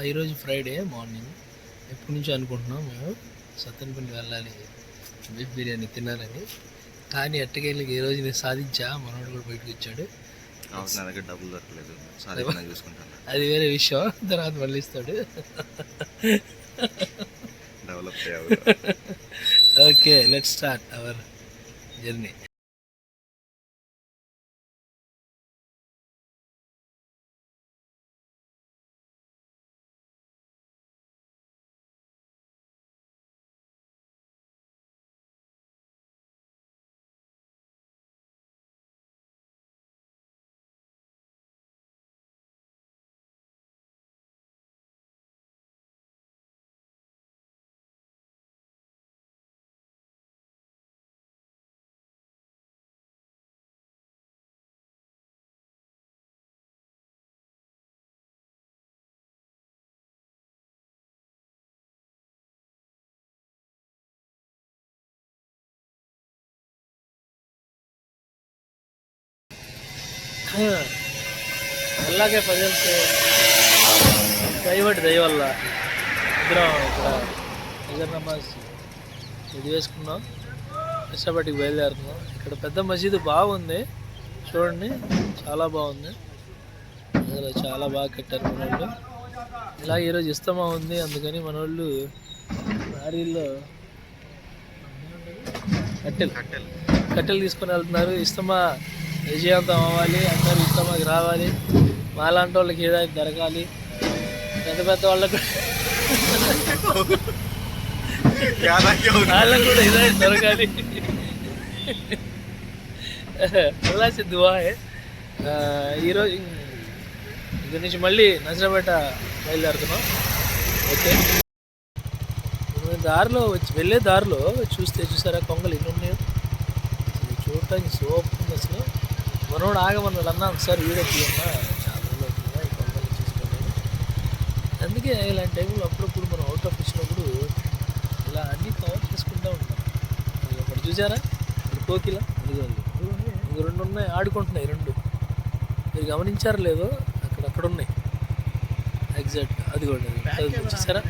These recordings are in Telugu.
ఈరోజు ఫ్రైడే మార్నింగ్ ఎప్పటి నుంచో అనుకుంటున్నాం మేము సత్తెనపల్లి వెళ్ళాలి బీఫ్ బిర్యానీ తినాలని. కానీ ఎట్టకేళ్ళకి ఈ రోజు నేను సాధించా. మనోడు కూడా బయటకు వచ్చాడు. నా దగ్గర డబ్బులు దొరకలేదు, చూసుకుంటాను. అది వేరే విషయం, తర్వాత మళ్ళీ ఇస్తాడు. Develop okay, let's start our journey. అలాగే ప్రజెంట్ దయ వల్ల ఇద్దరం ఇక్కడ హజర్ నమాజ్ ఇది వేసుకున్నాం, ఇష్టపడికి బయలుదేరుతున్నాం. ఇక్కడ పెద్ద మసీదు బాగుంది చూడండి, చాలా బాగుంది. అసలు చాలా బాగా కట్టారు మన వాళ్ళు. ఇలాగే ఈరోజు ఇస్తమా ఉంది, అందుకని మన వాళ్ళు లారీల్లో కట్టెలు తీసుకొని వెళ్తున్నారు. ఇస్తమా విజయవంతం అవ్వాలి, అందరూ ఇస్తమాకి రావాలి, మాలాంటి వాళ్ళకి ఏదైనా దొరకాలి, పెద్ద పెద్ద వాళ్ళకు వాళ్ళకు కూడా ఏదైనా దొరకాలి. అల్లా సే దుఆ హై. ఈరోజు ఇక్కడి నుంచి మళ్ళీ నజరాపేట బయలుదేరుతున్నాం. ఓకే, దారిలో వెళ్ళే దారిలో చూసారా కొంగలు ఎన్ని ఉన్నాయో, చూడటానికి సోప్ ఉంది అసలు. మనోడు ఆగమన్నాడు, అన్నా ఒకసారి వీడియో తీయమ్మా, చాలా రోజులు అవుతుందా ఈ కొంగలు చూసుకొని. అందుకే ఇలాంటి టైంలో అప్పుడప్పుడు మనం అవుట్ ఆఫ్ వచ్చినప్పుడు ఇలా అన్నీ కవర్ చేసుకుంటూ ఉంటాం. ఒకటి చూసారా, ఇప్పుడు కోకిల, ఇంక రెండు ఉన్నాయి ఆడుకుంటున్నాయి, రెండు మీరు గమనించారు లేదో, అక్కడ ఉన్నాయి ఎగ్జాక్ట్. అది కూడా చూసారా,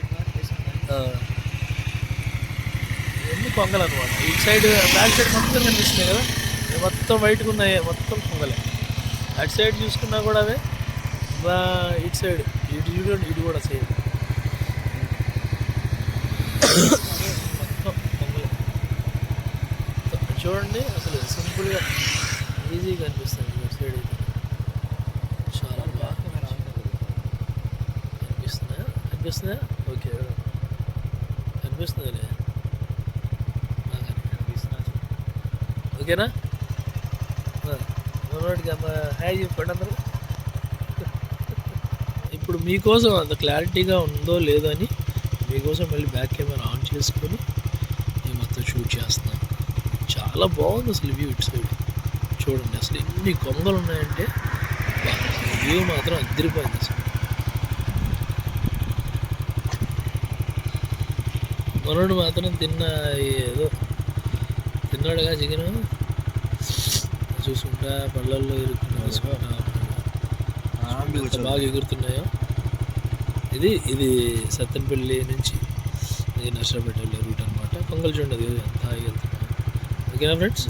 ఎన్ని కొంగలు అనమాట. ఇటు సైడ్ బ్యాక్ సైడ్ మొత్తం కనిపిస్తున్నాయి కదా, మొత్తం వైట్గా ఉన్నాయి, మొత్తం కొంగలే. అటు సైడ్ చూసుకున్నా కూడా అవే, ఇటు సైడ్ ఇటు చూడండి, ఇటు కూడా సైడ్ మొత్తం కొంగలే. చూడండి అసలు సింపుల్గా ఈజీగా అనిపిస్తుంది. ఇటు సైడ్ అయితే చాలా బాగా అనిపిస్తుందా? ఓకే, అనిపిస్తుంది. ఓకేనా, మనోడికి అమ్మ హాయ్ చెప్పండి అందరూ. ఇప్పుడు మీకోసం అంత క్లారిటీగా ఉందో లేదో అని మీకోసం మళ్ళీ బ్యాక్ కెమెరా ఆన్ చేసుకొని నేను మొత్తం షూట్ చేస్తున్నాను. చాలా బాగుంది అసలు వ్యూ. ఇటు సైడ్ చూడండి, అసలు ఎన్ని కొంగలు ఉన్నాయంటే వ్యూ మాత్రం అదిరిపోయింది అసలు. మనోడు మాత్రం ఏదో తిన్నాడుగా చికెన్ చూసుకుంటా, పళ్ళల్లో ఇరుక్కున్నా బాగా ఎగురుతున్నాయో. ఇది సత్తెనపల్లి నుంచి ఇది నర్సరాపేట వెళ్ళే రూట్ అనమాట. కొంగలు చూడండి అది ఎంత హాయిగా వెళ్తున్నాయి. ఓకేనా ఫ్రెండ్స్?